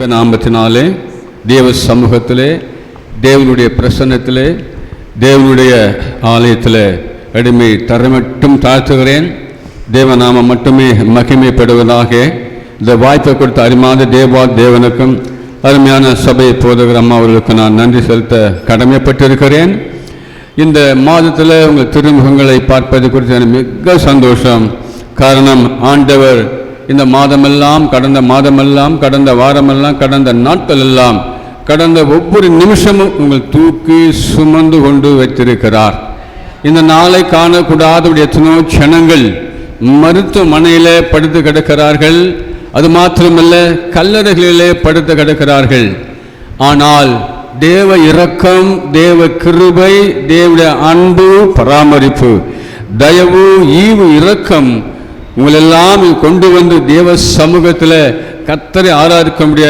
நாமத்தினாலே தேவ சமூகத்திலே, தேவனுடைய பிரசன்னத்திலே, தேவனுடைய ஆலயத்தில் அடிமை தரமட்டும் தாழ்த்துகிறேன். தேவநாமம் மட்டுமே மகிமைப்படுவதாக. இந்த வாய்ப்பை கொடுத்த அருமையான தேவனுக்கும் அருமையான சபை போதகர் அம்மா அவர்களுக்கு நான் நன்றி செலுத்த கடமைப்பட்டிருக்கிறேன். இந்த மாதத்தில் உங்கள் திருமுகங்களை பார்ப்பது குறித்து எனக்கு மிக சந்தோஷம். காரணம், ஆண்டவர் இந்த மாதமெல்லாம், கடந்த மாதமெல்லாம், கடந்த வாரமெல்லாம், கடந்த நாட்கள் எல்லாம், கடந்த ஒவ்வொரு நிமிஷமும் உங்கள் தூக்கி சுமந்து கொண்டு வைத்திருக்கிறார். இந்த நாளை காணக்கூடாத எத்தனையோ ஜனங்கள் மருத்துவமனையிலே படுத்து கிடக்கிறார்கள். அது மாத்திரமல்ல, கல்லறைகளிலே படுத்து கிடக்கிறார்கள். ஆனால் தேவ இரக்கம், தேவ கிருபை, தேவனுடைய அன்பு, பராமரிப்பு, தயவு, ஈவு, இரக்கம் உங்களெல்லாம் கொண்டு வந்து தேவ சமூகத்தில் கர்த்தரை ஆராதிக்க முடிய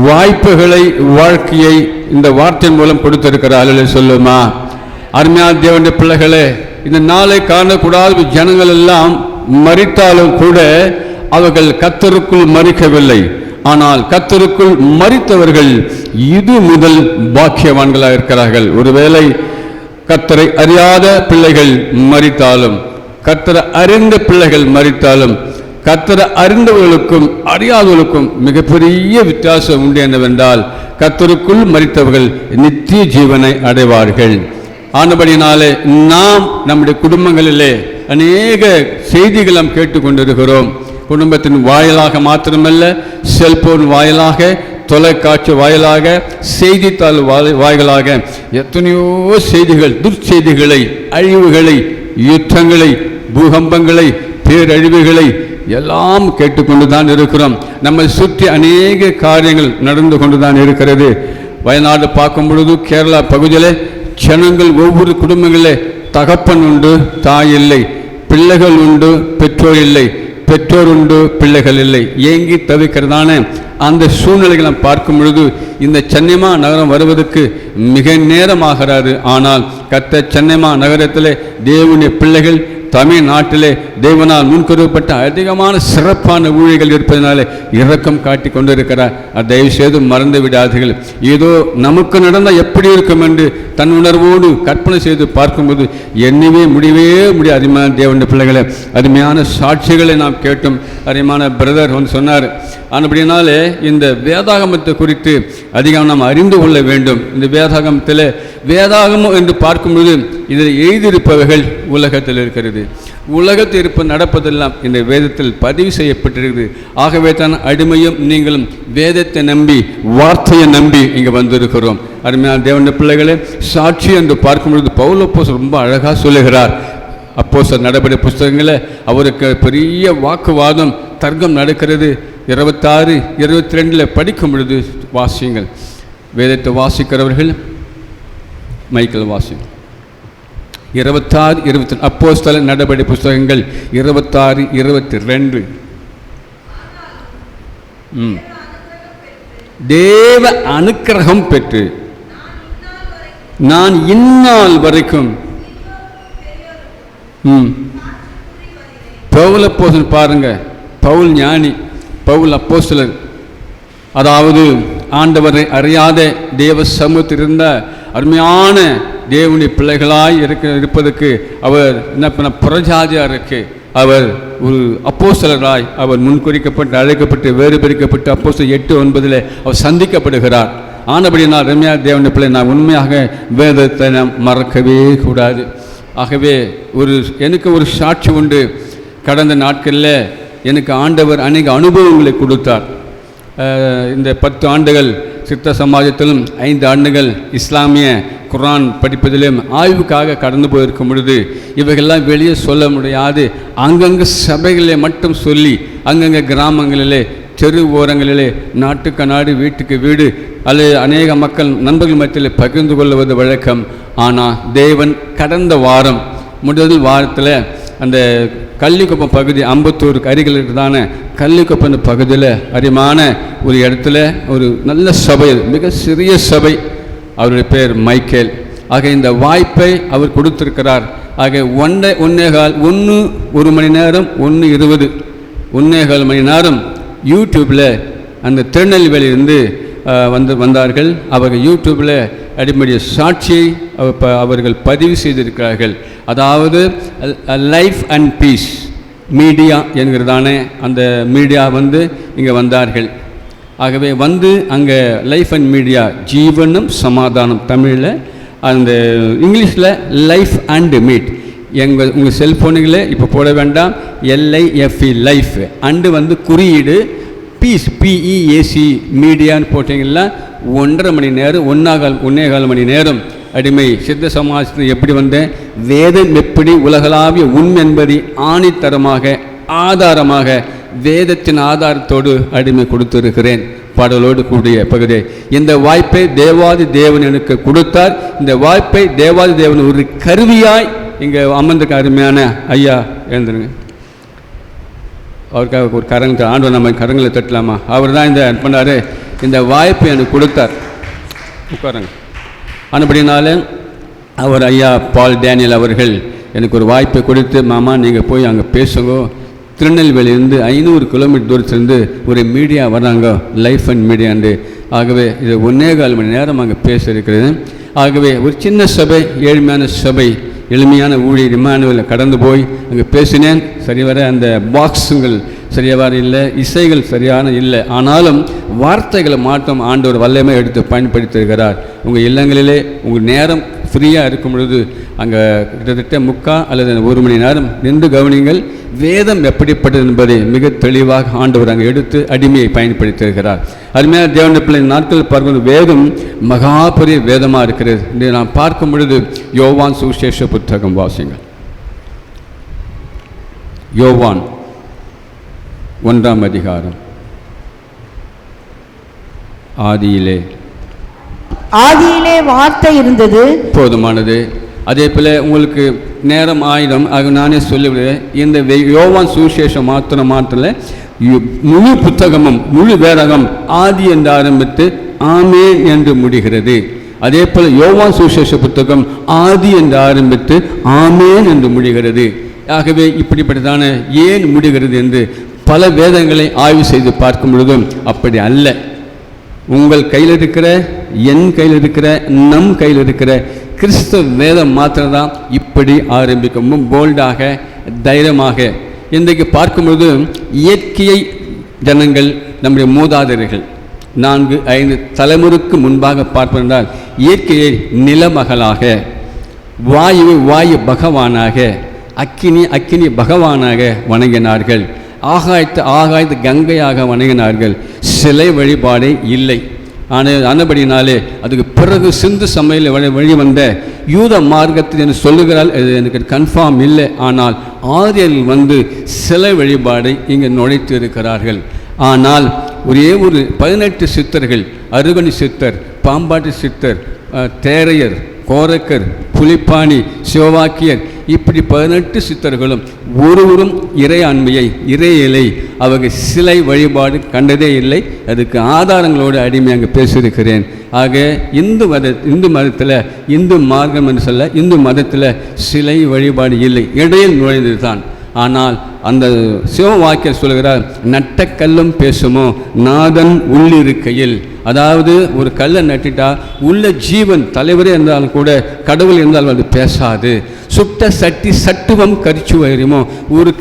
வாய்ப்புகளை, வாழ்க்கையை இந்த வார்த்தையின் மூலம் கொடுத்திருக்கிறார்கள். சொல்லுமா அருமையான தேவனுடைய பிள்ளைகளே, இந்த நாளை காணக்கூடாத ஜனங்கள் எல்லாம் மரித்தாலும் கூட அவர்கள் கர்த்தருக்குள் மரிக்கவில்லை. ஆனால் கர்த்தருக்குள் மரித்தவர்கள் இது முதல் பாக்கியவான்களாக இருக்கிறார்கள். ஒருவேளை கர்த்தரை அறியாத பிள்ளைகள் மரித்தாலும், கர்த்தரை அறிந்த பிள்ளைகள் மரித்தாலும், கர்த்தரை அறிந்தவர்களுக்கும் அறியாதவர்களுக்கும் மிகப்பெரிய வித்தியாசம் உண்டு. என்னவென்றால், கர்த்தருக்குள் மரித்தவர்கள் நித்திய ஜீவனை அடைவார்கள். ஆனபடினாலே நாம் நம்முடைய குடும்பங்களிலே அநேக செய்திகள் நாம் கேட்டுக்கொண்டிருக்கிறோம். குடும்பத்தின் வாயிலாக மாத்திரமல்ல, செல்போன் வாயிலாக, தொலைக்காட்சி வாயிலாக, செய்தித்தாள் வாயிலாக எத்தனையோ செய்திகள், துர்ச்செய்திகளை, அழிவுகளை, யுத்தங்களை, பூகம்பங்களை, பேரழிவுகளை எல்லாம் கேட்டுக்கொண்டு தான் இருக்கிறோம். நம்மை சுற்றி அநேக காரியங்கள் நடந்து கொண்டு தான் இருக்கிறது. வயநாடு பார்க்கும் பொழுது, கேரளா பகுதியில் ஜனங்கள் ஒவ்வொரு குடும்பங்களிலே தகப்பன் உண்டு, தாய் இல்லை, பிள்ளைகள் உண்டு, பெற்றோர் இல்லை, பெற்றோர் உண்டு, பிள்ளைகள் இல்லை, ஏங்கி தவிக்கிறதான அந்த சூழ்நிலைகளை நாம் பார்க்கும் பொழுது இந்த சென்னைமா நகரம் வருவதற்கு மிக நேரமாகிறாரு. ஆனால் கர்த்தர் சென்னைமா நகரத்திலே தேவனுடைய பிள்ளைகள், தமிழ்நாட்டிலே தேவனால் முன்கொடுக்கப்பட்ட அதிகமான சிறப்பான ஊழியர்கள் இருப்பதனாலே இரக்கம் காட்டி கொண்டிருக்கிறார். தயவு செய்து மறந்து விடாதீர்கள். ஏதோ நமக்கு நடந்தால் எப்படி இருக்கும் என்று தன் உணர்வோடு கற்பனை செய்து பார்க்கும்போது எண்ணவே முடியவே முடியாது. அருமையான தேவனுடைய பிள்ளைகளை, அருமையான சாட்சிகளை நாம் கேட்டோம். அருமையான பிரதர் வந்து சொன்னார். அப்படினாலே இந்த வேதாகமத்தை குறித்து அதிகம் நாம் அறிந்து கொள்ள வேண்டும். இந்த வேதாகமத்தில், வேதாகமம் என்று பார்க்கும்போது இதில் எழுதியிருப்பவர்கள் உலகத்தில் இருக்கிறது. உலகத்தில் இருப்ப நடப்பதெல்லாம் இந்த வேதத்தில் பதிவு செய்யப்பட்டிருக்கிறது. ஆகவே தான் அடிமையும் நீங்களும் வேதத்தை நம்பி, வார்த்தையை நம்பி இங்கே வந்திருக்கிறோம். அருமையான தேவனுடைய பிள்ளைகளே, சாட்சி என்று பார்க்கும்பொழுது பவுல் அப்போஸ்தலர் ரொம்ப அழகாக சொல்லுகிறார். அப்போஸ்தலர் நடபடி புஸ்தகங்களில் அவருக்கு பெரிய வாக்குவாதம், தர்க்கம் நடக்கிறது. 26, 22 படிக்கும் பொழுது வாசியுங்கள். வேதத்தை வாசிக்கிறவர்கள் மைக்கேல் வாசிங்க. 26, 22 அப்போஸ்தலர் நடபடி புஸ்தகங்கள் 26, 22. தேவ அனுக்கிரகம் பெற்று நான் இந்நாள் வரைக்கும் பவுல் அப்போஸ்தலர் பாருங்க, பவுல் ஞானி, பவுல் அப்போஸ்தலர், அதாவது ஆண்டவரை அறியாத தேவ சமூகத்தில் இருந்த அருமையான தேவனுடைய பிள்ளைகளாய் இருப்பதற்கு அவர் என்ன பண்ண, புறஜாதியாருக்கு அவர் ஒரு அப்போஸ்தலராய் அவர் முன்குறிக்கப்பட்டு, அழைக்கப்பட்டு, வேறு பிரிக்கப்பட்டு அப்போஸ்தலர் 8:9 அவர் சந்திக்கப்படுகிறார். ஆனபடினால் ரம்யா தேவனுடைய பிள்ளை, நான் உண்மையாக வேதத்தை நாம் மறக்கவே கூடாது. ஆகவே எனக்கு ஒரு சாட்சி உண்டு. கடந்த நாட்களில் எனக்கு ஆண்டவர் அநேக அனுபவங்களை கொடுத்தார். இந்த 10 ஆண்டுகள் சித்த சமாஜத்திலும், 5 ஆண்டுகள் இஸ்லாமிய குர்ஆன் படிப்பதிலும் ஆய்வுக்காக கடந்து போயிருக்கும் பொழுது இவைகள்லாம் வெளியே சொல்ல முடியாது. அங்கங்கே சபைகளிலே மட்டும் சொல்லி, அங்கங்கே கிராமங்களிலே, தெரு ஓரங்களிலே, நாட்டுக்கு நாடு, வீட்டுக்கு வீடு அல்லது அநேக மக்கள் நண்பர்கள் மத்தியில் பகிர்ந்து கொள்வது வழக்கம். ஆனால் தேவன் கடந்த வாரம், முதல் வாரத்தில் அந்த கள்ளிக்குப்பம் பகுதி, அம்பத்தூருக்கு அருகில் இருக்கிறதான கள்ளிக்குப்பம் பகுதியில் அருமையான ஒரு இடத்துல ஒரு நல்ல சபை, மிக சிறிய சபை, அவருடைய பேர் மைக்கேல். ஆக இந்த வாய்ப்பை அவர் கொடுத்திருக்கிறார். ஆக 1 மணி நேரம், 1:20, 1.25 மணி நேரம் யூடியூப்பில் அந்த திருநெல்வேலியிலிருந்து வந்தார்கள். அவர்கள் யூடியூப்பில் அடிப்படைய சாட்சியை அவர்கள் பதிவு செய்திருக்கிறார்கள். அதாவது லைஃப் அண்ட் பீஸ் மீடியா என்கிறதான அந்த மீடியா இங்கே வந்தார்கள். ஆகவே அங்கே லைஃப் அண்ட் மீடியா ஜீவனும் சமாதானம் தமிழில், அந்த இங்கிலீஷில் லைஃப் அண்ட் மீட். உங்கள் செல்ஃபோனுகளே இப்போ போட வேண்டாம், LIFE லைஃப் அண்டு குறியீடு பீஸ் PEAC மீடியான்னு போட்டிங்கன்னா 1.5 மணி நேரம் 1.25 மணி நேரம் அடிமை சித்த சமாஜத்தில் எப்படி வேதம் எப்படி உலகளாவிய உண்மை என்பதை ஆணித்தரமாக ஆதாரமாக வேதத்தின் ஆதாரத்தோடு அடிமை கொடுத்திருக்கிறேன். பாடலோடு கூடிய பகுதி. இந்த வாய்ப்பை தேவாதி தேவன் எனக்கு கொடுத்தார். இந்த வாய்ப்பை தேவாதி தேவன் ஒரு கருவியாய் இங்கே அமர்ந்திருக்க அருமையான ஐயா எழுந்துருங்க. அவருக்காக ஒரு ஆண்டவர் நம்ம கரங்களை தட்டலாமா? அவர் தான் இந்த பண்ணார், இந்த வாய்ப்பை எனக்கு கொடுத்தார். உட்காருங்க. ஆனபடினால அவர் ஐயா பால் டேனியல் அவர்கள் எனக்கு ஒரு வாய்ப்பை கொடுத்து, மாமா நீங்கள் போய் அங்கே பேசுங்க, திருநெல்வேலியிலேருந்து 500 கிலோமீட்டர் தூரத்துலேருந்து ஒரு மீடியா வராங்க, லைஃப் அண்ட் மீடியாண்டு. ஆகவே இது 1.25 மணி நேரம் அங்கே பேச இருக்கிறது. ஆகவே ஒரு சின்ன சபை, ஏழ்மையான சபை, எளிமையான ஊழியர் இம்மானுவேலில் கடந்து போய் அங்கே பேசினேன். சரிவர அந்த பாக்ஸுங்கள் சரியாவாறு இல்லை, இசைகள் சரியான இல்லை. ஆனாலும் வார்த்தைகளை மாற்றம் ஆண்டவர் வல்லமை எடுத்து பயன்படுத்தியிருக்கிறார். உங்கள் இல்லங்களிலே உங்கள் நேரம் ஃப்ரீயாக இருக்கும் பொழுது அங்கே கிட்டத்தட்ட 3/4 அல்லது 1 மணி நேரம் நின்று கவனிங்கள். வேதம் எப்படிப்பட்டது என்பதை மிக தெளிவாக ஆண்டவர் அங்கே எடுத்து அடிமையை பயன்படுத்தியிருக்கிறார். அருமையான தேவனுடைய பிள்ளை நாட்கள் பார்க்கும்போது வேதம் மகா பெரிய வேதமாக இருக்கிறது. இன்று நாம் பார்க்கும் பொழுது யோவான் சுவிசேஷ புத்தகம் வாசிங்கள். யோவான் 1ஆம் அதிகாரம். ஆதியிலே வார்த்தை இருந்தது. போதுமானது. அதே போல் உங்களுக்கு நேரம் ஆயிடும், ஆக நானே சொல்லிவிடுவேன். இந்த யோவான் சுவிசேஷம் மாத்திரத்தில் முழு புத்தகமும் முழு வேதகம் ஆதி என்று ஆரம்பித்து ஆமேன் என்று முடிகிறது. அதே போல் யோவான் சுவிசேஷ புத்தகம் ஆதி என்று ஆரம்பித்து ஆமேன் என்று முடிகிறது. ஆகவே இப்படிப்பட்டதான ஏன் முடிகிறது என்று பல வேதங்களை ஆய்வு செய்து பார்க்கும் பொழுதும் அப்படி அல்ல. உங்கள் கையில் இருக்கிற, என் கையில் இருக்கிற, நம் கையில் இருக்கிற கிறிஸ்தவ வேதம் மாத்திரம்தான் இப்படி ஆரம்பிக்கும். போல்டாக தைரியமாக இன்றைக்கு பார்க்கும்பொழுது இயற்கையை ஜனங்கள் நம்முடைய மூதாதையர்கள் 4-5 தலைமுறைக்கு முன்பாக பார்ப்பதால் இயற்கையை நிலமகளாக, வாயுவை வாயு பகவானாக, அக்கினி பகவானாக வணங்கினார்கள். ஆகாயத்து கங்கையாக வணங்கினார்கள். சிலை வழிபாடே இல்லை. ஆனபடினாலே அதுக்கு பிறகு சிந்து சமையல் வழி வந்த யூத மார்க்கத்தில் என்று சொல்லுகிறாள். அது எனக்கு கன்ஃபார்ம் இல்லை. ஆனால் ஆரியர்கள் சிலை வழிபாடை இங்கே நுழைத்து இருக்கிறார்கள். ஆனால் ஒரே ஒரு 18 சித்தர்கள், அருகணி சித்தர், பாம்பாட்டி சித்தர், தேரையர், கோரக்கர், புலிப்பாணி, சிவவாக்கியர், இப்படி 18 சித்தர்களும் ஒருவரும் இறையாண்மையை, இறையிலை அவர்கள் சிலை வழிபாடு கண்டதே இல்லை. அதுக்கு ஆதாரங்களோடு அடிமை அங்கே பேசியிருக்கிறேன். ஆக இந்து மதத்தில், இந்து மார்க்கம் என்று சொல்ல, இந்து மதத்தில் சிலை வழிபாடு இல்லை, இடையில் நுழைந்தது தான். ஆனால் அந்த சிவவாக்கியர் சொல்கிறார், நட்ட கல்லும் பேசுமோ நாதன் உள்ளிருக்கையில். அதாவது ஒரு கல்லை நட்டிட்டா உள்ள ஜீவன் தலைவரே இருந்தாலும் கூட, கடவுள் இருந்தாலும் அது பேசாது. சுட்ட சட்டி சட்டுவம் கரிச்சு வருமோ. 1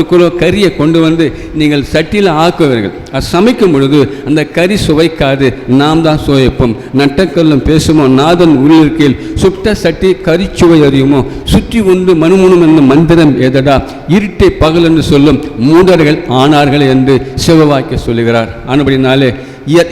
கிலோ கறியை கொண்டு நீங்கள் சட்டியில் ஆக்குவீர்கள். அது சமைக்கும் பொழுது அந்த கறி சுவைக்காது, நாம் தான் சுவைப்போம். நட்டக்கல்லும் பேசுமோ நாதன் உள்ளிருக்கையில் சுட்ட சட்டி கரிச்சுவை அறியுமோ. சுற்றி உண்டு மனுமுனும் என்ற மந்திரம் எதடா, இருட்டை பகல் என்று சொல்லும் மூடர்கள் ஆனார்கள் என்று சிவவாக்கிய சொல்லுகிறார். ஆனபடினாலே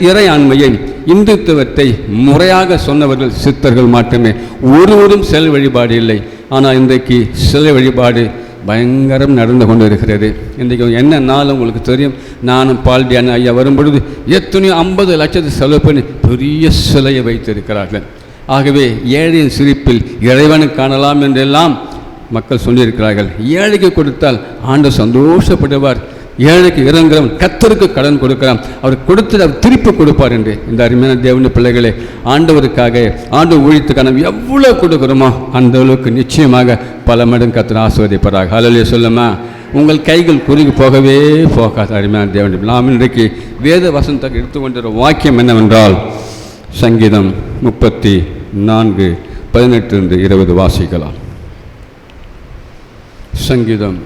இறையாண்மையை, இந்துத்துவத்தை முறையாக சொன்னவர்கள் சித்தர்கள் மட்டுமே. ஒருவரும் சிலை வழிபாடு இல்லை. ஆனால் இன்றைக்கு சிலை வழிபாடு பயங்கரம் நடந்து கொண்டு இருக்கிறது. இன்றைக்கு என்ன நாள் உங்களுக்கு தெரியும். நானும் பால்டியான ஐயா வரும்பொழுது எத்தனையோ 50 லட்சத்தை செலவு பண்ணி பெரிய சிலையை வைத்திருக்கிறார்கள். ஆகவே ஏழையின் சிரிப்பில் இறைவனை காணலாம் என்றெல்லாம் மக்கள் சொல்லியிருக்கிறார்கள். ஏழைக்கு கொடுத்தால் ஆண்டவர் சந்தோஷப்படுவார். ஏழைக்கு இறங்குறவன் கர்த்தருக்கு கடன் கொடுக்கிறான், அவர் கொடுத்து அவர் திருப்பி கொடுப்பார் என்று. இந்த அருமையான தேவனுடைய பிள்ளைகளே, ஆண்டவருக்காக, ஆண்டவர் ஊழியத்துக்கான எவ்வளோ கொடுக்குறோமோ அந்த அளவுக்கு நிச்சயமாக பல மடங்கு கர்த்தர் ஆசீர்வதிப்பாராக. ஹல்லேலூயா சொல்லுமா. உங்கள் கைகள் குறுகி போகவே போகாது. அருமையான தேவன், நாம் இன்றைக்கு வேத வசனத்தை எடுத்துக்கொண்டிருக்கிற வாக்கியம் என்னவென்றால் சங்கீதம் 34:18-20 வாசிக்கலாம். சங்கீதம்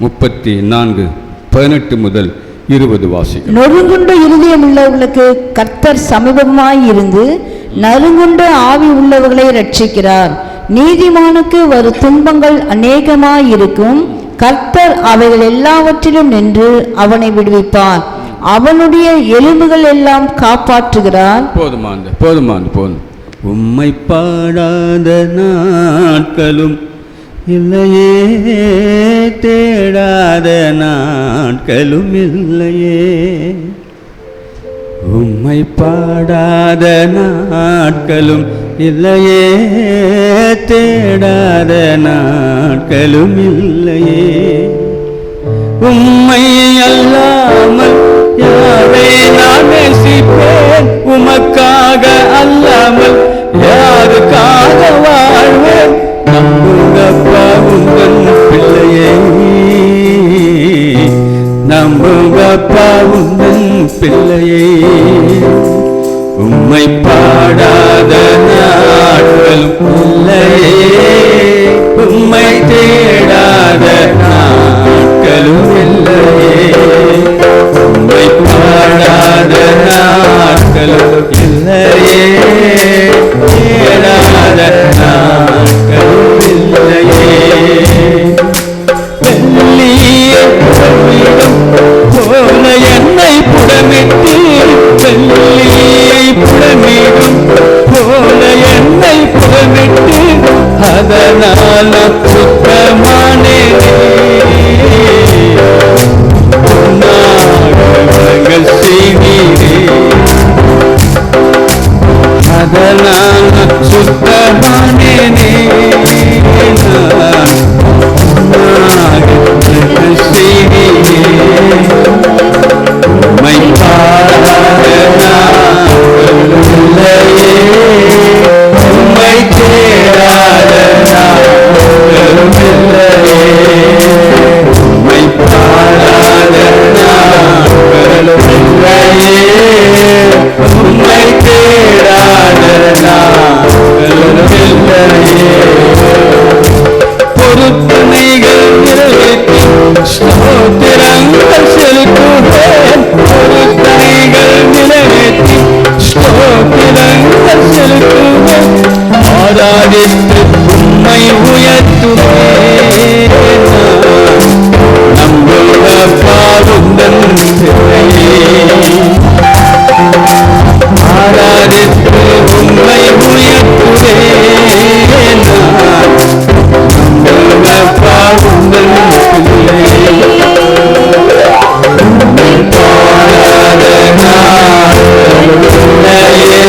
34:18-20 வாசிக்கலாம். நொறுங்குண்ட இருதயம் உள்ளவர்களுக்கு கர்த்தர் சமீபமாயிருந்து நறுங்குண்ட ஆவி உள்ளவர்களை ரட்சிக்கிறார். நீதிமானுக்கு வரும் துன்பங்கள் அநேகமாயிருக்கும். கர்த்தர் அவைகள் எல்லாவற்றிலும் நின்று அவனை விடுவிப்பார். அவனுடைய எலும்புகள் எல்லாம் காப்பாற்றுகிறார். போதும். உம்மை பாடாத நாட்களும் இல்லையே, தேடாத நாட்களும் இல்லையே. உம்மை பாடாத நாட்களும் இல்லையே, தேடாத நாட்களும் இல்லையே. உம்மை அல்லாமல் யாரை நான் நேசிப்பேன்? உமக்காக அல்லாமல் யாருக்காக வாழ்வேன்? நம்புங்கப்பா உங்கள் பிள்ளையே, நம்புங்கப்பா உங்கள் பிள்ளையே. உம்மை பாடாத நாட்களும் இல்லையே, உம்மை தேடாத நாட்களும் இல்லையே. உம்மை பாடாத நாட்களும் இல்லையே, தேடாத நாட்களும் இல்லையே. வெள்ளியை புடமிடும் போல என்னை புடமிட்டு, வெள்ளியை புடமிடும் போல என்னை புடமிட்டு, அதனால சுத்தமானேனே. நாங்கள் செய்வீரே, அதனால சுத்தமானேனே. நாங்கள் செய்வீரே. உம்மை பாடாத நாட்களும் இல்லையே, உம்மை தேடாத நாட்களும் இல்லையே. உம்மை பாடாத நாட்களும் இல்லையே, உம்மை தேடாத நாட்களும் இல்லையே. பொருத்தனைகள் நிறைவேற்றி ஸ்தோத்திரங்கள் செலுத்துவேன். பொருத்தனைகள் நிறைவேற்றி ஸ்தோத்திரங்கள் செலுத்துவேன். ஆராதித்து உம்மை உயர்த்துவேன். நம்புங்கப்பா உந்தன் பிள்ளையே, ஆராதித்து உம்மை உயர்த்துவேன். நம்புங்கப்பா உந்தன் பிள்ளையே. உம்மை பாடாத நாட்களும் இல்லையே,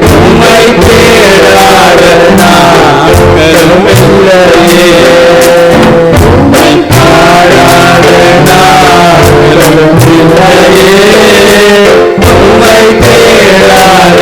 உம்மை தேடாத நாட்களும் இல்லையே. உம்மை பாடாத நாட்களும் இல்லையே, உம்மை தேடாத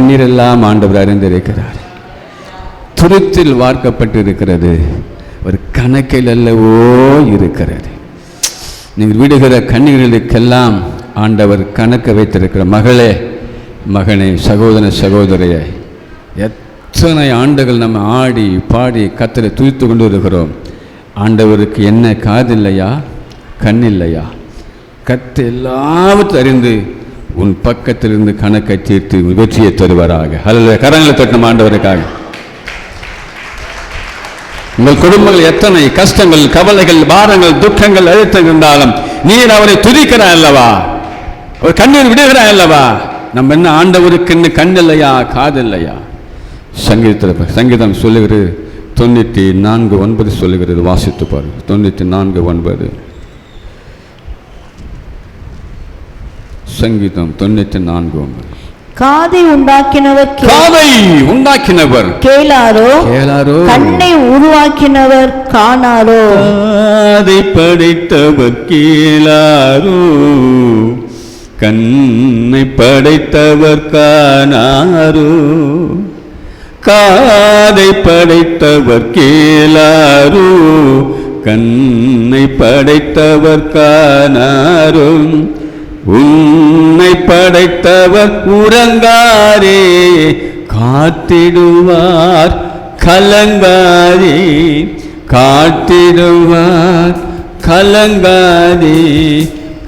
கண்ணீரெல்லாம் ஆண்டவர் அறிந்திருக்கிறார். துருத்தில் வார்க்கப்பட்டு இருக்கிறது, ஒரு கணக்கில் அல்லவோ இருக்கிறது. நீங்கள் விடுகிற கண்ணீர்களுக்கெல்லாம் ஆண்டவர் கணக்கு வைத்திருக்கிற மகளே, மகனே, சகோதர சகோதரியே, எத்தனை ஆண்டுகள் நம்ம ஆடி பாடி கர்த்தரை துதித்து கொண்டு இருக்கிறோம். ஆண்டவருக்கு என்ன காது இல்லையா, கண் இல்லையா? கர்த்தர் எல்லாவற்றையும் அறிந்து உன் பக்கத்திலிருந்து கணக்கை தீர்த்து வெற்றியை தருவாராக. அல்ல கரங்களை தட்டும் ஆண்டவருக்காக. உங்கள் குடும்பங்கள் எத்தனை கஷ்டங்கள், கவலைகள், பாரங்கள், துக்கங்கள், அழுத்தங்கள் இருந்தாலும் நீர் அவரை துதிக்கிறாய் அல்லவா, ஒரு கண்ணீர் விடுகிறாய் அல்லவா? நம்ம என்ன ஆண்டவருக்கு என்ன கண் இல்லையா, காது இல்லையா? சங்கீதம் சொல்லுகிறது 94:9 சொல்லுகிறது, வாசித்து பாருங்கள். 94:9 சங்கீதம் 94:9. காதை உண்டாக்கினவர் கேளாரோ, கண்ணை உருவாக்கினவர் காணாரோ. காதை படைத்தவர் கேளாரோ, கண்ணை படைத்தவர் காணாரோ. காதை படைத்தவர் கேளாரோ, கண்ணை படைத்தவர் காணாரோ. உன்னை படைத்தவர் உறங்காரே, காத்திடுவார் கலங்காரே. காத்திடுவார் கலங்காரே.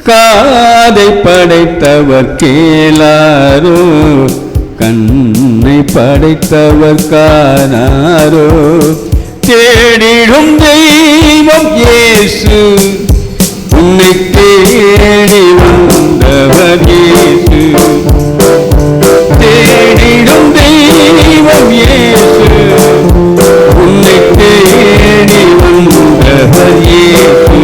காதை படைத்தவர் கேளாரோ, கண்ணை படைத்தவர் காணாரோ. தேடிடும் தெய்வம் இயேசு, உன்னை தேடி வந்தவர் இயேசு. தேடிடும் தெய்வம் இயேசு, உன்னை தேடி வந்தவர் இயேசு.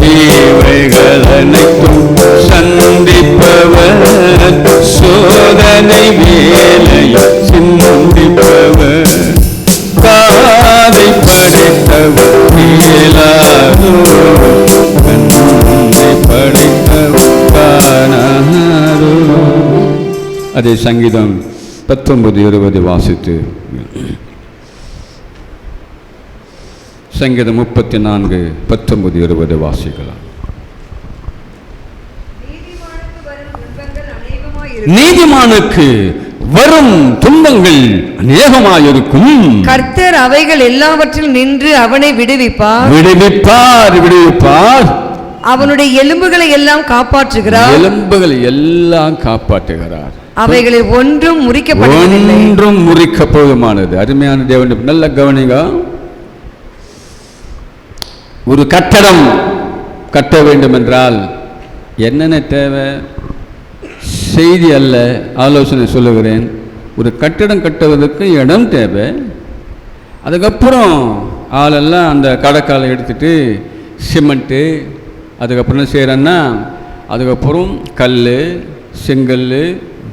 தேவைகள் அனைத்தும் சந்திப்பவர், சோதனை வேலையை சிந்திப்பவர். காதை படைத்தவர் கேளாரோ, கண்ணை படைத்தவர் காணாரோ. அதே சங்கீதம் 19:20 வாசித்து, சங்கீதம் 34:19-20 வாசிக்கலாம். நீதிமானுக்கு வரும் துன்பங்கள் அநேகமாயிருக்கும், கர்த்தர் அவைகள் எல்லாவற்றில் நின்று அவனை விடுவிப்பார். அவனுடைய எலும்புகளை எல்லாம் காப்பாற்றுகிறார். எலும்புகளை எல்லாம் காப்பாற்றுகிறார். அவைகளில் ஒன்றும் முறிக்கப்படவில்லை. ஒன்றும் முறிக்கப்போதுமானது. அருமையான தேவன், நல்ல கவனிங்க. ஒரு கட்டடம் கட்ட வேண்டும் என்றால் என்னென்ன தேவை? செய்தி அல்ல, ஆலோசனை சொல்லுகிறேன். ஒரு கட்டடம் கட்டுவதற்கு இடம் தேவை. அதுக்கப்புறம் ஆளெல்லாம் அந்த கடக்காலை எடுத்துட்டு சிமெண்ட்டு, அதுக்கப்புறம் என்ன செய்கிறேன்னா, அதுக்கப்புறம் கல், செங்கல்,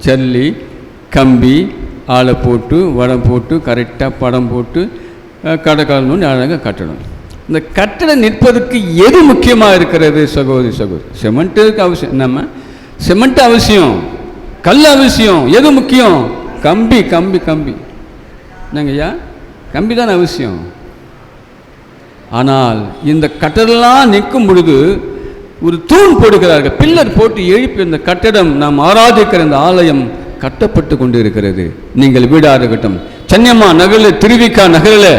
ஜல்லி, கம்பி, ஆளை போட்டு வடம் போட்டு கரெக்டாக படம் போட்டு கடக்கால் நோண்டி அழகாக கட்டணும். இந்த கட்டடம் நிற்பதற்கு எது முக்கியமாக இருக்கிறது? சகோதரி சிமெண்ட்டுக்கு அவசியம், நம்ம சிமெண்ட் அவசியம், கல் அவசியம். எது முக்கியம்? கம்பி. கம்பி கம்பி என்னங்கய்யா, கம்பி தான் அவசியம். ஆனால் இந்த கட்டடம்லாம் நிற்கும் பொழுது ஒரு தூண் போடுகிறார்கள், பில்லர் போட்டு எழுப்பி இந்த கட்டடம், நாம் ஆராதிக்கிற இந்த ஆலயம் கட்டப்பட்டு கொண்டு இருக்கிறது. நீங்கள் வீடாக இருக்கட்டும், சென்னைமா நகரில், திருவிக்கா நகரில்,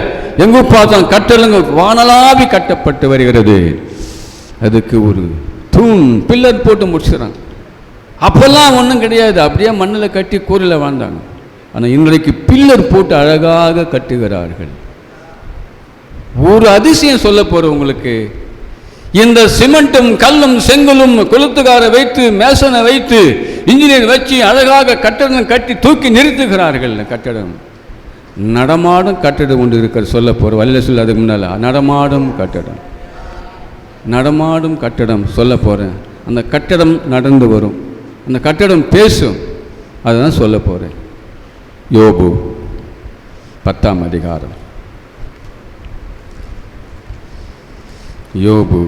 எங்கே பார்த்தோம் கட்டடங்கள் வானலாவி கட்டப்பட்டு வருகிறது. அதுக்கு ஒரு தூண் பில்லர் போட்டு முடிச்சுறாங்க. அப்போல்லாம் ஒன்றும் கிடையாது, அப்படியே மண்ணில் கட்டி கூரையில் வாழ்ந்தாங்க. ஆனால் இன்றைக்கு பில்லர் போட்டு அழகாக கட்டுகிறார்கள். ஒரு அதிசயம் சொல்ல போகிற உங்களுக்கு, இந்த சிமெண்ட்டும் கல்லும் செங்கலும் கொளுத்துக்காரை வைத்து, மேசனை வைத்து, இன்ஜினியர் வச்சு அழகாக கட்டடம் கட்டி தூக்கி நிறுத்துகிறார்கள். கட்டடம் நடமாடும் கட்டடம் ஒன்று இருக்கிற சொல்ல போகிற வல்ல சொல்ல. அதுக்கு முன்னால் நடமாடும் கட்டடம், நடமாடும் கட்டடம் சொல்ல போகிறேன். அந்த கட்டடம் நடந்து வரும், அந்த கட்டடம் பேசும், அதுதான் சொல்ல போகிறேன். யோபு 10ஆம் அதிகாரம். யோபு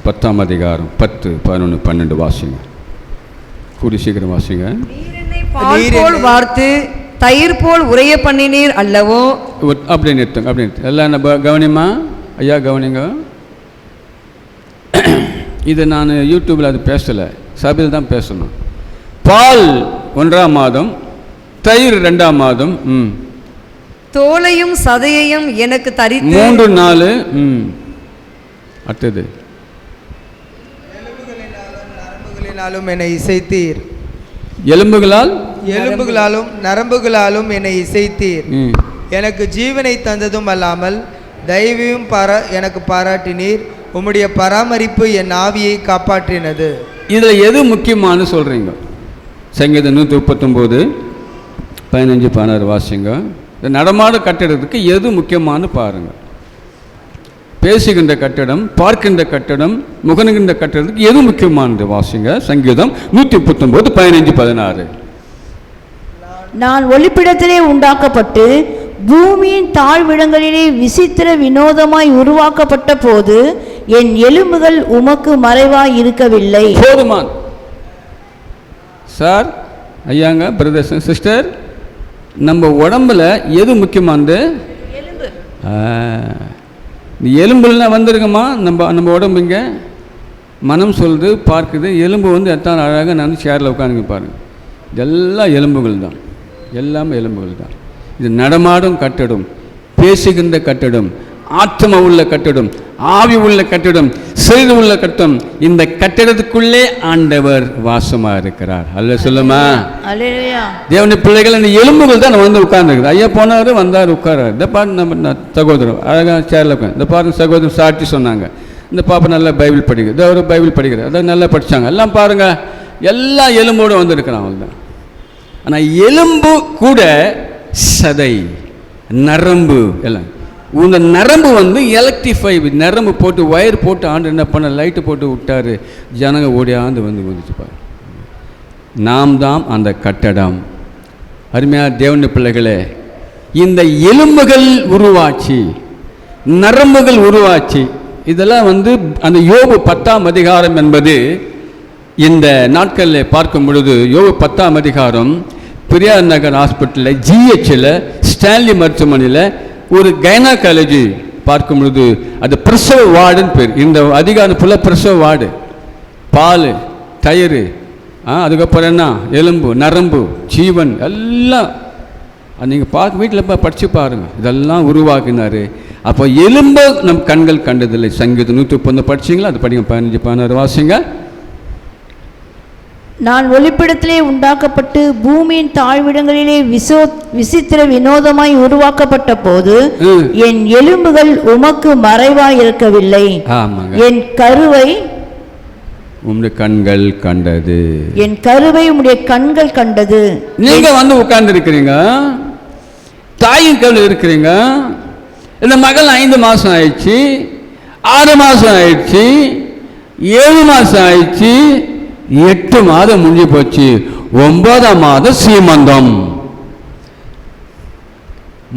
10ஆம் அதிகாரம் 10, 11, 12 வாசிங்க. கூடி சீக்கிரம் வாசிங்க. நீர் என்னை பால் போல் வார்த்து தயிர் போல் உரைய பண்ணினீர் அல்லவோ. அப்படி நிறுத்துங்க, அப்படி நிறுத்து. எல்லாம் நம்ம கவனிமா ஐயா, கவனிங்க. இது நான் யூடியூப்பில் அது பேசலை, சபையில் தான் பேசணும். பால் 1ஆம் மாதம், தயிர் 2ஆம் மாதம், தோலையும் சதையையும் எனக்கு தரித்து 3 நாள். அடுத்தது நரம்புகளினாலும் என்னை இசைத்தீர். எலும்புகளாலும் நரம்புகளாலும் என்னை இசைத்தீர். எனக்கு ஜீவனை தந்ததும் அல்லாமல் தயவையும் எனக்கு பாராட்டினீர். உம்முடைய பராமரிப்பு என் ஆவியை காப்பாற்றினது. இதில் எது முக்கியமானு சொல்கிறீங்க? சங்கீதம் 139 15 16 வாசிங்க. இந்த நடமாட கட்டிடத்துக்கு எது முக்கியமானு பாருங்கள். பேசுகின்ற கட்டிடம், பார்க்கின்ற கட்டிடம், முகனுகின்ற கட்டிடத்துக்கு எது முக்கியமானது வாசிங்க. சங்கீதம் 139 15 16. நான் ஒளிப்பிடத்திலே உண்டாக்கப்பட்டு பூமியின் தாழ்விடங்களிலே விசித்திர வினோதமாய் உருவாக்கப்பட்ட போது என் எலும்புகள் உமக்கு மறைவாய் இருக்கவில்லை. போதுமான் சார், ஐயாங்க, பிரதர்ஸ், சிஸ்டர், நம்ம உடம்புல எது முக்கியமானது? எலும்பு. எலும்புல வந்திருக்குமா நம்ம உடம்புங்க. மனம் சொல்லுது, பார்க்குது. எலும்பு வந்து எத்தனை அழகாக நான் சேரில் உட்காந்துங்க பாருங்கள். இதெல்லாம் எலும்புகள் தான், எல்லாமே எலும்புகள் தான். இது நடமாடும் கட்டிடம், பேசுகின்ற கட்டிடம், ஆத்ம உள்ள கட்டிடம், ஆவி உள்ள கட்டிடம், செய்து உள்ள கட்டிடம். இந்த கட்டிடத்துக்குள்ளே ஆண்டவர் வாசமாக இருக்கிறார். அல்ல சொல்லுமா? தேவனுடைய பிள்ளைகள் இந்த எலும்புகள் தான் வந்து உட்கார்ந்துருக்குது. ஐயா போனார், வந்தார், உட்காராரு. இந்த பாரு நம்ம சகோதரர் அழகாக சேரில் உட்காந்து. இந்த பாருங்க சகோதரர் சாட்சி சொன்னாங்க. இந்த பாப்பா நல்லா பைபிள் படிக்கிறது, இந்த ஒரு பைபிள் படிக்கிறது, அதான் நல்லா படித்தாங்க. எல்லாம் பாருங்கள், எல்லா எலும்போடு வந்திருக்கிறான் அவள் தான். ஆனால் எலும்பு கூட சதை, நரம்பு எல்லாம். இந்த நரம்பு வந்து எலக்ட்ரிஃபை, நரம்பு போட்டு ஒயர் போட்டு ஆண்டு என்ன பண்ண, லைட்டு போட்டு விட்டார். ஜனங்க ஓடியாந்து வந்து வந்துச்சுப்பார். நாம் தான் அந்த கட்டடம். அருமையாக தேவனுடைய பிள்ளைகளே, இந்த எலும்புகள் உருவாச்சு, நரம்புகள் உருவாச்சு. இதெல்லாம் வந்து அந்த யோபு 10ஆம் அதிகாரம் என்பது இந்த நாட்களில் பார்க்கும் பொழுது, யோபு 10ஆம் அதிகாரம் பெரியார் நகர் ஹாஸ்பிட்டலில், ஜிஹெச்சில், ஸ்டான்லி மருத்துவமனையில் ஒரு கைனகாலஜி பார்க்கும் பொழுது அது பிரசவ வார்டுன்னு பேர். இந்த அதிகாரம் ஃபுல்லாக பிரசவ வார்டு. பால், தயிர், அதுக்கப்புறம் என்ன, எலும்பு, நரம்பு, ஜீவன் எல்லாம் நீங்கள் பார்க்க வீட்டில் படித்து பாருங்கள். இதெல்லாம் உருவாக்கினார். அப்போ எலும்பு நம் கண்கள் கண்டதில்லை. சங்கீதம் 130 படிச்சிங்களா? அது படிங்க, 15 16 வாசிங்க. நான் ஒளிப்பிடத்திலே உண்டாக்கப்பட்டு பூமியின் தாழ்விடங்களிலே விசித்திர வினோதமாய் உருவாக்கப்பட்ட போது என் எலும்புகள் உமக்கு மறைவாய் இருக்கவில்லை. என் கருவை உம்முடைய கண்கள் கண்டது. என் கருவை உம்முடைய கண்கள் கண்டது. நீங்க வந்து உட்கார்ந்து இருக்கிறீங்க, தாயின் கருவில் இருக்கிறீங்க. இந்த மகள் 5 மாதம் ஆயிடுச்சு, 6 மாதம் ஆயிடுச்சு, 7 மாதம் ஆயிடுச்சு, 8 மாதம் முடிஞ்சு போச்சு, 9ஆம் மாதம் சீமந்தம்.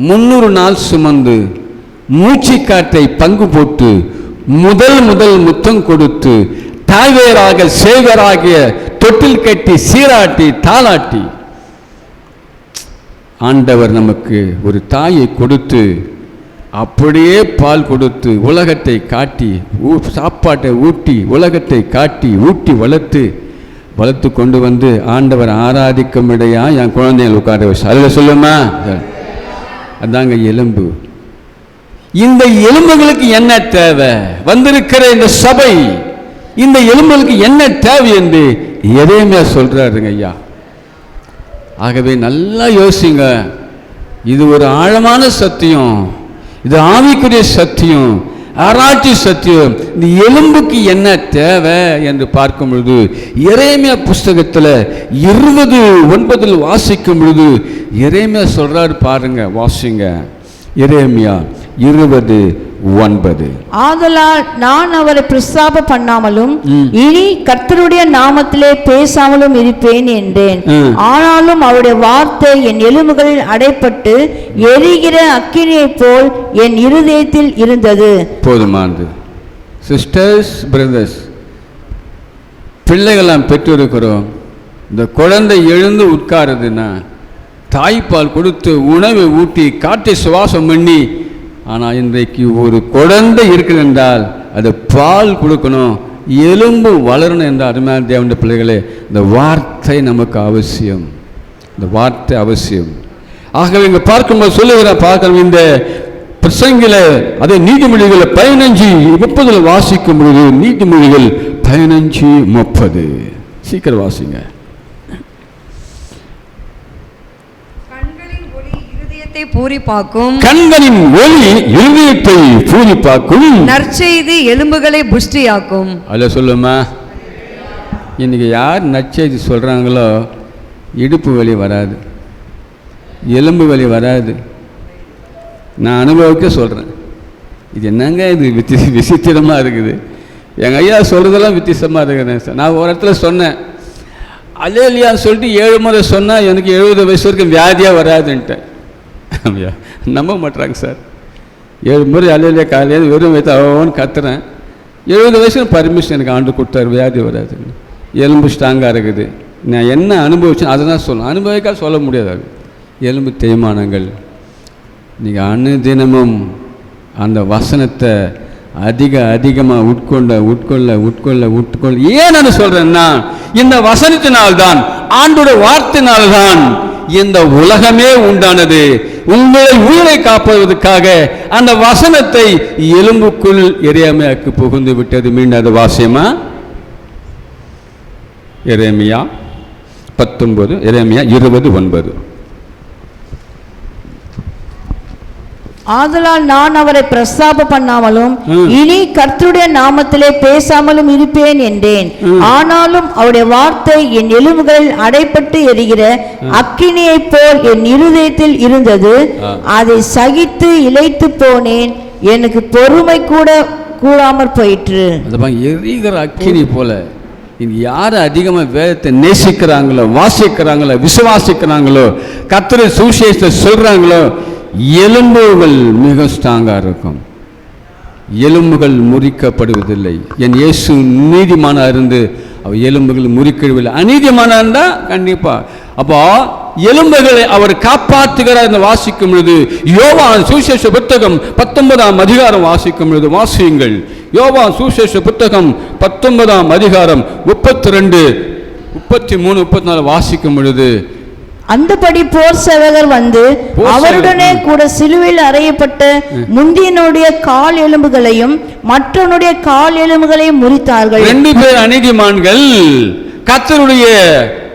300 நாள் சுமந்து மூச்சு காற்றை பங்கு போட்டு முதல் முத்தம் கொடுத்து தாய்வேராக சேவராகிய தொட்டில் கட்டி சீராட்டி தாளாட்டி ஆண்டவர் நமக்கு ஒரு தாயை கொடுத்து அப்படியே பால் கொடுத்து உலகத்தை காட்டி சாப்பாட்டை ஊட்டி உலகத்தை காட்டி ஊட்டி வளர்த்து கொண்டு வந்து ஆண்டவர் ஆராதிக்கும் இடையா என் குழந்தைகள் உட்கார வச்சு அதில் சொல்லுமா? அதாங்க எலும்பு. இந்த எலும்புகளுக்கு என்ன தேவை? வந்திருக்கிற இந்த சபை இந்த எலும்புகளுக்கு என்ன தேவை என்று எதையுமே சொல்றாருங்க ஐயா. ஆகவே நல்லா யோசிங்க. இது ஒரு ஆழமான சத்தியம், இது ஆவிக்குரிய சத்தியம், ஆராய்ச்சி சத்தியம். இந்த எலும்புக்கு என்ன தேவை என்று பார்க்கும் பொழுது எரேமியா புஸ்தகத்தில் 20:9 வாசிக்கும் பொழுது எரேமியா சொல்றாரு பாருங்க, வாசிங்க. எரேமியா 20:9. ஆதலால் நான் அவரை பிரஸ்தாப பண்ணாமலும் இனி கர்த்தருடைய நாமத்திலே பேசாமலும் இருப்பேன் என்றேன். ஆனாலும் அவருடைய வார்த்தை என் எலும்புகளில் அடைப்பட்டு எரிகிற அக்கினியை போல் என் இருதயத்தில் இருந்தது. போதுமானது. சிஸ்டர்ஸ், பிரதர்ஸ், பிள்ளைகள் நாம் பெற்றிருக்கிறோம். இந்த குழந்தை எழுந்து உட்காருதுன்னா தாய்ப்பால் கொடுத்து உணவை ஊட்டி காற்றை சுவாசம் பண்ணி, ஆனால் இன்றைக்கு ஒரு குழந்தை இருக்குது என்றால் அது பால் கொடுக்கணும், எலும்பு வளரணும் என்ற அருமையான தேவனுடைய பிள்ளைகளே, இந்த வார்த்தை நமக்கு அவசியம், இந்த வார்த்தை அவசியம். ஆகவே இங்கே பார்க்கும்போது பார்க்கணும், இந்த பிரசங்கில அதே நீதிமொழிகளை 15:30 வாசிக்கும் பொழுது, நீதிமொழிகள் 15:30 சீக்கிரம் வாசிங்க. கண்களின் ஒளி இருதயத்தை பூரிப்பாக்கும், கண்களின் ஒளி இருதயத்தை பூரிப்பாக்கும், நற்செய்தி எலும்புகளை புஷ்டியாக்கும். அல்ல சொல்லுமா, இன்னைக்கு யார் நற்செய்தி சொல்றாங்களோ இடுப்பு வலி வராது, எலும்பு வலி வராது. நான் அனுபவிக்க சொல்கிறேன். இது என்னங்க இது விசித்திரமாக இருக்குது, எங்கள் ஐயா சொல்கிறதெல்லாம் வித்தியாசமாக இருக்குது. நான் ஒரு இடத்துல சொன்னேன், அல்லேலியான்னு சொல்லிட்டு 7 முறை சொன்னால் எனக்கு 70 வயசு வரைக்கும் வியாதியாக வராதுன்ட்டேன். ஐயா நம்ப மாட்டுறாங்க சார். 7 முறை அல்லேலியா காலையில் வெறும் வைத்து அவ்வளோன்னு கத்துறேன். 70 வயசு பர்மிஷன் எனக்கு ஆண்டு கொடுத்தாரு, வியாதி வராதுன்னு. எலும்பு ஸ்ட்ராங்காக இருக்குது. நான் என்ன அனுபவிச்சேன் அதை தான் சொல்லணும், அனுபவிக்காத சொல்ல முடியாது. எலும்பு தேய்மானங்கள், நீங்கள் அனுதினமும் அந்த வசனத்தை அதிகமாக உட்கொள்ள ஏன் நான் சொல்கிறேன்னா, இந்த வசனத்தினால்தான், ஆண்டோட வார்த்தையினால்தான் இந்த உலகமே உண்டானது. உங்களை உயிரை காப்பதற்காக அந்த வசனத்தை எலும்புக்குள் எரேமியாவுக்கு புகுந்து விட்டது. மீண்டும் அது வாசியமா, எரேமியா 19, எரேமியா 20:9. ஆதலால் நான் அவரை பிரஸ்தாப பண்ணாமலும் இனி கர்த்தருடைய நாமத்திலே பேசாமலும் இருப்பேன் என்றேன். ஆனாலும் அவருடைய வார்த்தை என் எலும்புகளில் அடைப்பட்டு எரிகிற அக்கினியை போல் என் இருதயத்தில் இருந்தது. அதை சகித்து இளைத்து போனேன், எனக்கு பொறுமை கூட கூடாமற் போயிற்று. எரிகிற அக்கினி போல இங்க யார் அதிகமாக வேதத்தை நேசிக்கிறாங்களோ, வாசிக்கிறாங்களோ, விசுவாசிக்கிறாங்களோ, கர்த்தருடைய சுவிசேஷத்தை சொல்றாங்களோ, எலும்புகள் மிக ஸ்ட்ராங்காக இருக்கும், எலும்புகள் முறிக்கப்படுவதில்லை. என் இயேசு நீதிமானாக இருந்து அவர் எலும்புகள் முறிக்கவில்லை. அநீதிமானாக இருந்தால் கண்டிப்பாக. அப்போ எலும்புகளை அவர் காப்பாற்றுகிறார் என்று வாசிக்கும் பொழுது, யோவான் சுவிசேஷ புத்தகம் 19ஆம் அதிகாரம் வாசிக்கும் பொழுது வாசியுங்கள். யோவான் சுவிசேஷ புத்தகம் 19ஆம் அதிகாரம் 32, 33, 34 வாசிக்கும் பொழுது, அந்தபடி போர் சேவகர் வந்து அவருடனே கூட சிலுவையில் அறையப்பட்ட முந்தியனுடைய கால் எலும்புகளையும் மற்றவனுடைய கால் எலும்புகளையும் முறித்தார்கள். 2 பேர் அநீதிமான்கள் கர்த்தருடைய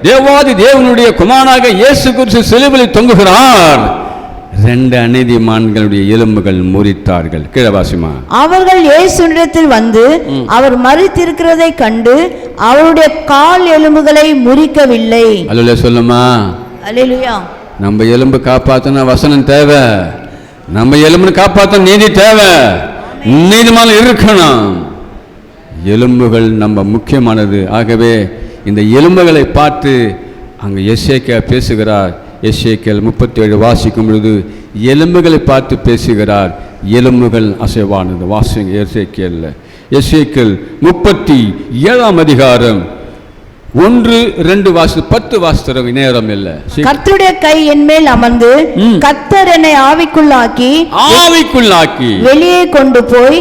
தேவாதி தேவனுடைய குமாரனாக இயேசு கிறிஸ்து சிலுவையில் தொங்குகிறார். 2 அநீதிமான்களுடைய எலும்புகள் முறித்தார்கள். கீழவாசிமா, அவர்கள் இயேசுவிடத்தில் வந்து அவர் மரித்திருக்கிறதை கண்டு அவருடைய கால் எலும்புகளை முறிக்கவில்லை. அல்லேலூயா சொல்லுமா, அல்லேலூயா. நம்ம எலும்பு காப்பாற்றினா வசனம் தேவை, நம்ம எலும்பு காப்பாற்ற நீதி தேவை, நீதிமான இருக்கணும். எலும்புகள் நம்ம முக்கியமானது. ஆகவே இந்த எலும்புகளை பார்த்து அங்கே எசேக்கியா பேசுகிறார். எசேக்கியேல் 37 வாசிக்கும் பொழுது எலும்புகளை பார்த்து பேசுகிறார். எலும்புகள் அசைவானது. வாசிங்க எசேக்கியேல் 37ஆம் அதிகாரம் 1-2 வாசி 10 வாசித்தர நேரம் இல்லை. கர்த்தருடைய கை என் மேல் அமர்ந்து கர்த்தர் என்னை ஆவிக்குள்ளாக்கி வெளியே கொண்டு போய்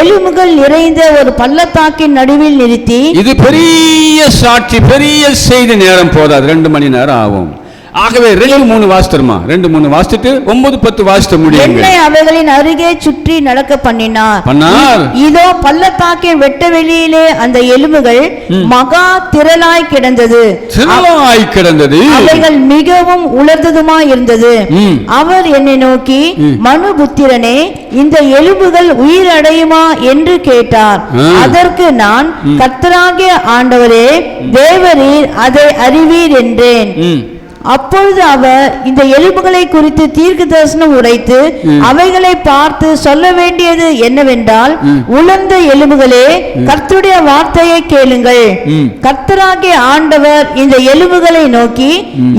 எலும்புகள் நிறைந்த ஒரு பள்ளத்தாக்கின் நடுவில் நிறுத்தி. இது பெரிய சாட்சி, பெரிய செய்தி. நேரம் போதாது, 2 மணி நேரம் ஆகும். ஆகவே 2-3 வாசித்தருமா, 2-3 வாசிட்டு 9-10 வாசித்த முடியும். என்னை அவைகளின் அருகே சுற்றி நடக்க பண்ணினார். இதோ பள்ளத்தாக்கின் வெட்ட வெளியிலே அந்த எலும்புகள் மகா திரளாய் கிடந்தது. அவைகள் மிகவும் உலர்ந்ததுமாய் இருந்தது. அவர் என்னை நோக்கி, மனுபுத்திரனே, இந்த எலும்புகள் உயிர் அடையுமா என்று கேட்டார். அதற்கு நான், கர்த்தராகிய ஆண்டவரே, தேவரீர் அதை அறிவீர் என்றேன். அப்பொழுது அவர் இந்த எலும்புகளை குறித்து தீர்க்க தரிசனம் உரைத்து அவைகளை பார்த்து சொல்ல வேண்டியது என்னவென்றால், உலர்ந்த எலும்புகளே, கர்த்தருடைய வார்த்தையை கேளுங்கள். கர்த்தராகிய ஆண்டவர் இந்த எலும்புகளை நோக்கி,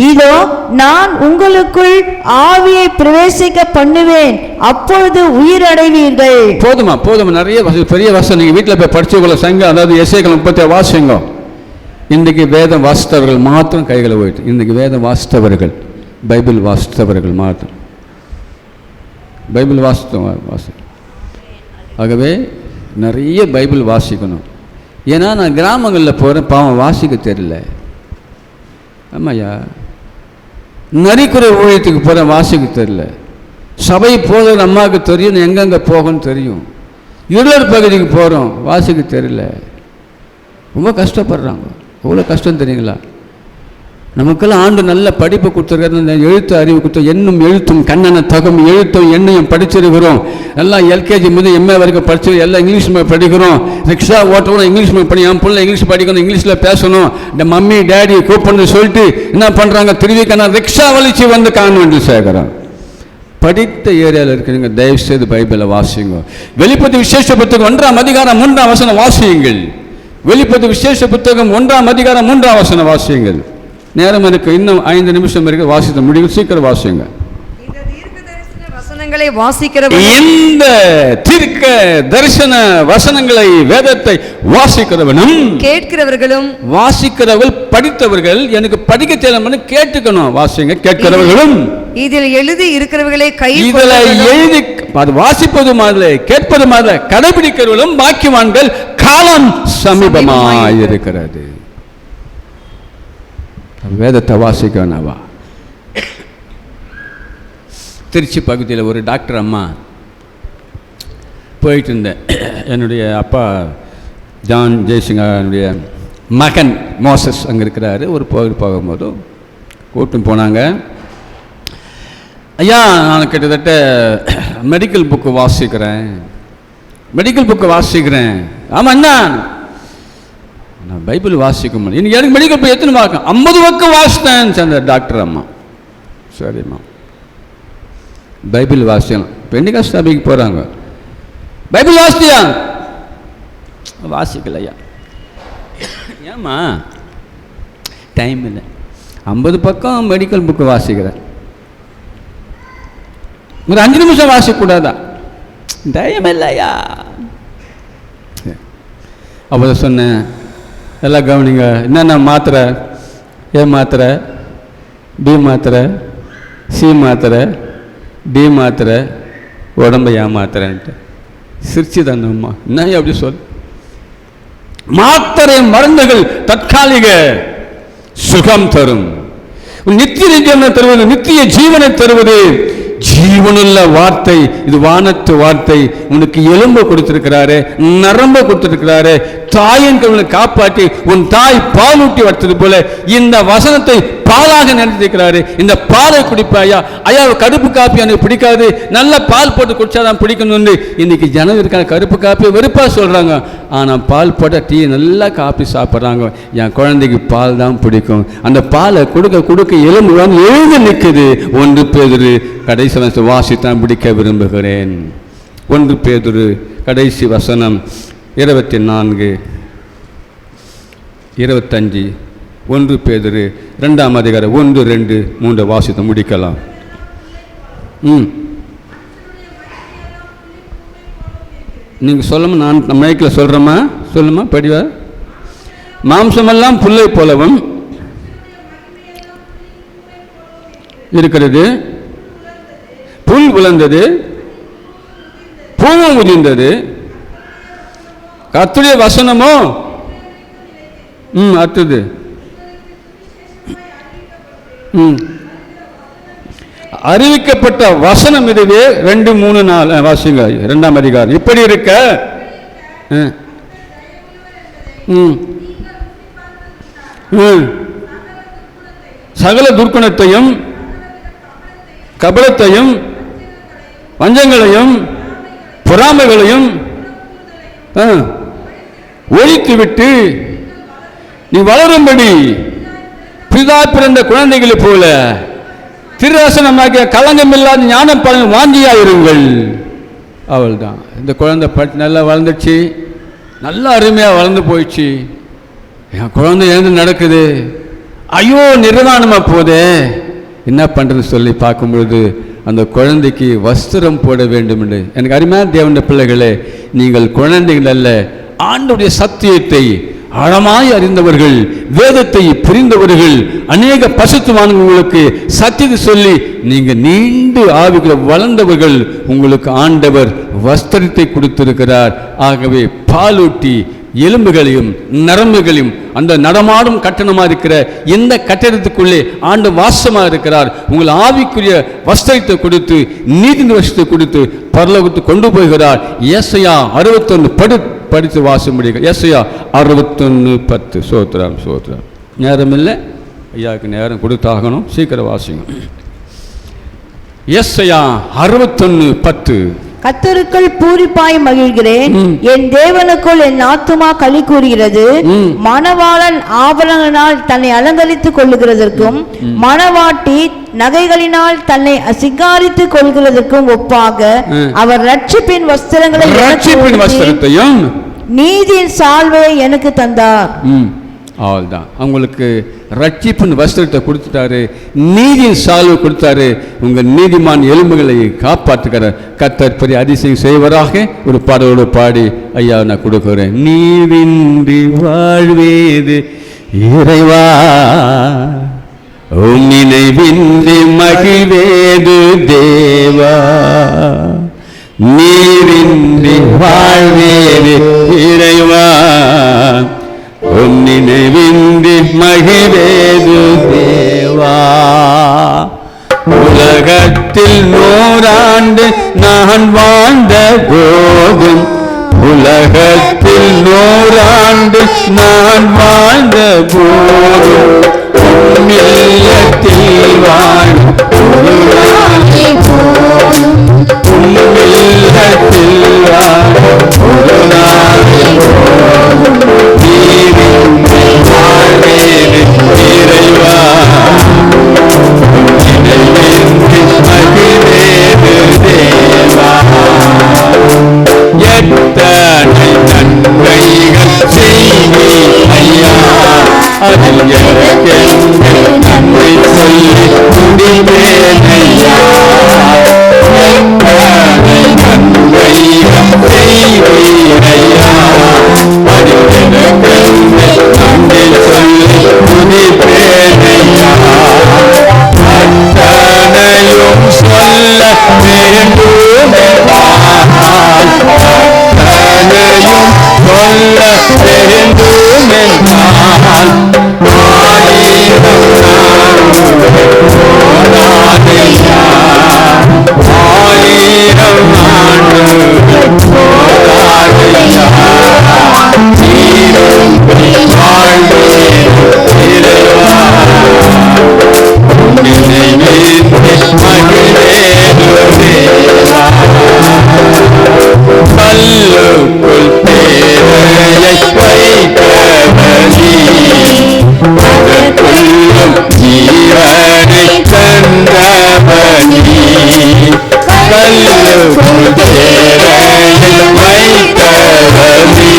இதோ நான் உங்களுக்குள் ஆவியை பிரவேசிக்க பண்ணுவேன், அப்பொழுது உயிர் அடைவீர்கள். போதுமா, நிறைய பெரிய வசனம் நீங்க வீட்டில் போய் படிச்சுக்கொள்ள சங்கம். அதாவது எசேக்கியேல் 37 வாசிங்க. இன்றைக்கு வேதம் வாசித்தவர்கள் மாத்திரம் கைகளை போயிட்டு, இன்றைக்கி வேதம் வாசித்தவர்கள், பைபிள் வாசித்தவர்கள் மாத்திரம், பைபிள் வாசி. ஆகவே நிறைய பைபிள் வாசிக்கணும். ஏன்னா நான் கிராமங்களில் போகிறேன், பாவம் வாசிக்க தெரியல. ஆமாய்யா, நரிக்குறை ஊழியத்துக்கு போகிறேன், வாசிக்க தெரியல. சபை போகிற அம்மாவுக்கு தெரியும் எங்கெங்கே போகணும்னு தெரியும். இருளர் பகுதிக்கு போகிறோம், வாசிக்க தெரியல. ரொம்ப கஷ்டப்படுறாங்க. எவ்வளோ கஷ்டம் தெரியுங்களா? நமக்கெல்லாம் ஆண்டு நல்ல படிப்பு கொடுத்துருக்காரு, எழுத்து அறிவு கொடுத்து, எண்ணும் எழுத்தும் கண்ணனை தகும் எழுத்தும் எண்ணையும் படிச்சிருக்கிறோம். எல்லாம் எல்கேஜி முதல் எம்ஏ வரைக்கும் படிச்சு எல்லாம் இங்கிலீஷ் படிக்கிறோம். ரிக்ஷா ஓட்டணும் இங்கிலீஷ் படி, என் பிள்ளை இங்கிலீஷ் படிக்கணும், இங்கிலீஷில் பேசணும். இந்த மம்மி டேடி கூப்பிட்டு சொல்லிட்டு என்ன பண்ணுறாங்க, திருவிக்கண்ணா ரிக்ஷா வலிச்சு வந்து கான்வென்ட்டில் சேர்க்குறோம். படித்த ஏரியாவில் இருக்கிறீங்க, தயவு செய்து பைபிளை வாசிங்க. வெளிப்பத்தி விசேஷ புத்தகம் 1ஆம் அதிகாரம் 3ஆம் வசனம் வாசியுங்கள். வெளிப்பத்தி விசேஷ புத்தகம் 1ஆம் அதிகாரம் 3ஆம் வசனம் வாசியுங்கள். நேரம் இருக்கு, இன்னும் 5 நிமிஷம் இருக்கு, வாசித்த முடியும், சீக்கிரம் வாசிங்க. வசனங்களை வாசிக்கிறவர்கள், இந்த தீர்க்க தரிசன வசனங்களை வேதத்தை வாசிக்கிறவனும் கேட்கிறவர்களும், வாசிக்கிறவர்கள் படித்தவர்கள், எனக்கு படிக்க தெரியலன்னு கேட்டுக்கணும், வாசிங்க. கேட்கிறவர்களும் இதில் எழுதி இருக்கிறவர்களை இதில் எழுதி வாசிப்பது மாதிரி கேட்பது மாதிரி கடைபிடிக்கிறவர்களும் பாக்கியவான்கள், காலம் சமீபமாயிருக்கிறது. வேதத்தை வாசிக்கணவா. திருச்சி பகுதியில் ஒரு டாக்டர் அம்மா போயிட்டு இருந்தேன். என்னுடைய அப்பா ஜான் ஜெய்சிங்கனுடைய மகன் மோசஸ் அங்கே இருக்கிறாரு. ஒரு போகும்போது கூட்டம் போனாங்க. ஐயா, நான் கிட்டத்தட்ட மெடிக்கல் புக்கு வாசிக்கிறேன். ஆமாம் அண்ணா, நான் பைபிள் வாசிக்க முடியும். இன்னைக்கு எனக்கு மெடிக்கல் புக் எத்தனை பார்க்க 50 பக்கம் வாசித்தேன் அந்த டாக்டர் அம்மா. சரிம்மா, பைபிள் வாசிக்கலாம். பெண்டிகா சபைக்கு போகிறாங்க, பைபிள் வாசித்தியா? வாசிக்கலையா? ஏம்மா? டைம் இல்லை. 50 பக்கம் மெடிக்கல் புக்கு வாசிக்கிறேன், ஒரு 5 நிமிஷம் வாசிக்கக்கூடாதா? டைம் இல்லையா? அப்போ சொன்னேன், எல்லாம் கவனிங்க, என்னென்ன மாத்திரை, ஏ மாத்திரை, பி மாத்திரை, சி மாத்திரை, டி மாத்திரை, உடம்பை ஏமாத்திரன்ட்டு சிரிச்சு தந்தம்மா. என்ன அப்படி சொல்? மாத்திரை மருந்துகள் தற்காலிக சுகம் தரும், நித்திய ஜீவனை தருவது, நித்திய ஜீவனை தருவது ஜீவனுள்ள வார்த்தை. இது வானத்து வார்த்தை. உனக்கு எலும்பு கொடுத்திருக்கிறாரு, நரம்பு கொடுத்திருக்கிறாரு. தாயின் கருவினை காப்பாற்றி உன் தாய் பால் ஊட்டி வளர்த்தது போல இந்த வசனத்தை பாலாக நினைத்திருக்கிறாரு. இந்த பாலை குடிப்பாயா? ஐயா, கருப்பு காப்பி எனக்கு பிடிக்காது, நல்ல பால் போட்டு குடிச்சாதான் பிடிக்கணும்னு இன்னைக்கு ஜனம் இருக்காங்க. கருப்பு காப்பி வெறுப்பா சொல்றாங்க, ஆனால் பால் போட்ட டீ நல்லா காப்பி சாப்பிட்றாங்க. என் குழந்தைக்கு பால் தான் பிடிக்கும். அந்த பாலை கொடுக்க கொடுக்க எலும்பு எழுந்து நிற்குது. 1 பேதுரு கடைசி வசனம் வாசித்தான் பிடிக்க விரும்புகிறேன். 1 பேதுரு கடைசி வசனம் 24, 25. 1 பேதுரு 2ஆம் அதிகாரம் 1, 2, 3 வாசித்து முடிக்கலாம். நீங்கள் சொல்லுமா? நான் மைக்கில் சொல்கிறேம்மா, சொல்லுமா, படிவா. மாம்சமெல்லாம் புல்லை போலவும் இருக்கிறது, புல் உலர்ந்தது, பூவும் உதிர்ந்தது, கர்த்தருடைய வசனமோ அடுத்தது அறிவிக்கப்பட்ட வசனம் இதுவே. 2, 3, 4 வாசிங்க. 2ஆம் அதிகாரம். இப்படி இருக்க சகல துர்க்குணத்தையும் கபலத்தையும் வஞ்சங்களையும் பொறாமைகளையும் ஒழித்துவிட்டு நீ வளரும்படி பிதா பிறந்த குழந்தைகளை போல திருரசனமாகிய களங்கமில்லாத ஞானம் பலன் வாங்கியாயிருங்கள். அவள் தான் இந்த குழந்தை நல்லா வளர்ந்துச்சு, நல்லா அருமையாக வளர்ந்து போயிடுச்சு. என் குழந்தை எழுந்து நடக்குது, ஐயோ நிர்வாணமாக போதே, என்ன பண்ணுறது சொல்லி பார்க்கும்பொழுது அந்த குழந்தைக்கு வஸ்திரம் போட வேண்டும் என்று. எனக்கு அருமையான தேவனுடைய பிள்ளைகளே, நீங்கள் குழந்தைகள் அல்ல, ஆண்டவருடைய சத்தியத்தை ஆழமாய் அறிந்தவர்கள், வேதத்தை புரிந்தவர்கள், அநேக பசுத்தவான்களுக்கு சத்தியத்தை சொல்லி நீங்க நீண்டு ஆவிகளை வளர்ந்தவர்கள். உங்களுக்கு ஆண்டவர் வஸ்திரத்தை கொடுத்திருக்கிறார். ஆகவே பாலூட்டி எலும்புகளையும் நரம்புகளையும் அந்த நடமாடும் கட்டணமா இருக்கிற இந்த கட்டடத்துக்குள்ளே ஆண்டு வாசமா இருக்கிறார். உங்கள் ஆவிக்குரிய வஸ்திரத்தை கொடுத்து நீதி வசத்தை கொடுத்து பரலோகத்துக்கு கொண்டு போகிறார். ஏசாயா 61 படித்து வாசம் முடியுங்க. ஏசாயா 61:10. சோத்ராம் சோத்ராம். நேரம் இல்லை, ஐயாவுக்கு நேரம் கொடுத்தாகணும், சீக்கிரம் வாசிங்க. ஏசாயா 61:10. கர்த்தருக்குள் பூரிப்பாய் மகிழ்கிறேன், என் தேவனுக்குள் என் ஆத்துமா களி கூறுகிறது. மணவாளன் ஆபரணங்களால் தன்னை அலங்கரித்துக் கொள்ளுகிறதற்கும் மணவாட்டி நகைகளினால் தன்னை சிங்காரித்துக் கொள்கிறதற்கும் ஒப்பாக அவர் ரட்சிப்பின் வஸ்திரத்தையும் நீதியின் சால்வையை எனக்கு தந்தார். அவள்தான் அவங்களுக்கு ரட்சிப்பின் வஸ்திரத்தை கொடுத்துட்டாரு, நீதியின் சால்வை கொடுத்தாரு. உங்க நீதிமான் எலும்புகளை காப்பாற்றுகிற கர்த்தர் பெரிய அதிசயம் செய்வராக ஒரு பாடலோடு பாடி ஐயா நான் கொடுக்கிறேன். நீவின்றி வாழ்வேது இறைவா, உம் நினைவின்றி மகிழ்வேது தேவா. நீவின்றி வாழ்வேது இறைவா, உம் நினைவின்றி மகிழ்வேது தேவா. உலகத்தில் 100 ஆண்டு நான் வாழ்ந்த போதும், உலகத்தில் 100 ஆண்டு நான் வாழ்ந்த போதும், உம்மில்லத்தில் வாழும் ஒரு நாளே போதும், உம்மில்லத்தில் வாழும் ஒரு நாளே போதும். நீவின்றி வாழ்வேது இறைவா, நினைவின்றி மகிழ்வேது தேவா. எத்தனை நன்மைகள் செய்வீர் ஐயா, அதில் எனக்கென்று நன்மை சொல்லி முடிப்பேன் ஐயா. எத்தனை நன்மைகள் செய்வீர் ஐயா, அதில் எனக்கென்று நன்மை சொல்லி முடிப்பேன் ஐயா. அத்தனையும் சொல்ல வேண்டுமென்றால், அத்தனையும் சொல்ல வேண்டுமென்றால், 1000 போதாதையா, 1000 ஆண்டுகள் போதாதையா. நீவின்றி வாழ்வேது இறைவா, நினைவின்றி மகிழ்வேது தேவா. கல்லுக்குள் தேரையை வைத்தவனி, அதற்குள்ளும் ஜீவனை தந்தவனி. கல்லுக்குள் தேரையை வைத்தவனி,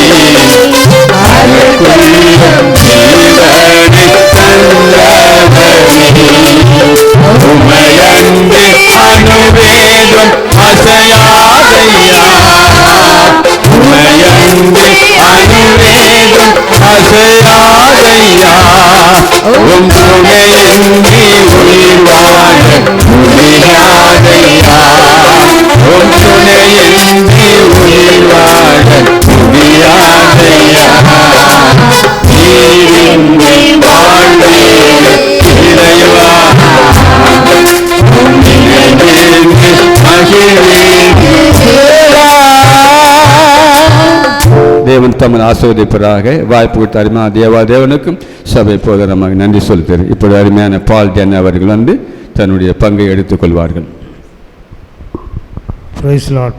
அதற்குள்ளும் ஜீவனை தந்தவனி. உமையன்று அணுவேதும் அசையாதையா, உமையன்று அணுவேதும் அசையாதையா. உம் துணையின்றி உயிர் வாழ முடியாதையா, உம் துணையின்றி உயிர் வாழ முடியாதையா. நீவின்றி வாழ்வேது இறைவா, உம் நினைவின்றி மகிழ்வேது தேவா. தேவன் தம்மை ஆசீர்வதிப்பதாக. வாய்ப்பு கொடுத்த அருமையான தேவாதேவனுக்கும் சபை போதனமாக நன்றி செலுத்துகிறேன். இப்பொழுது அருமையான பால் டென் அவர்கள் வந்து தன்னுடைய பங்கை எடுத்துக்கொள்வார்கள். Praise Lord.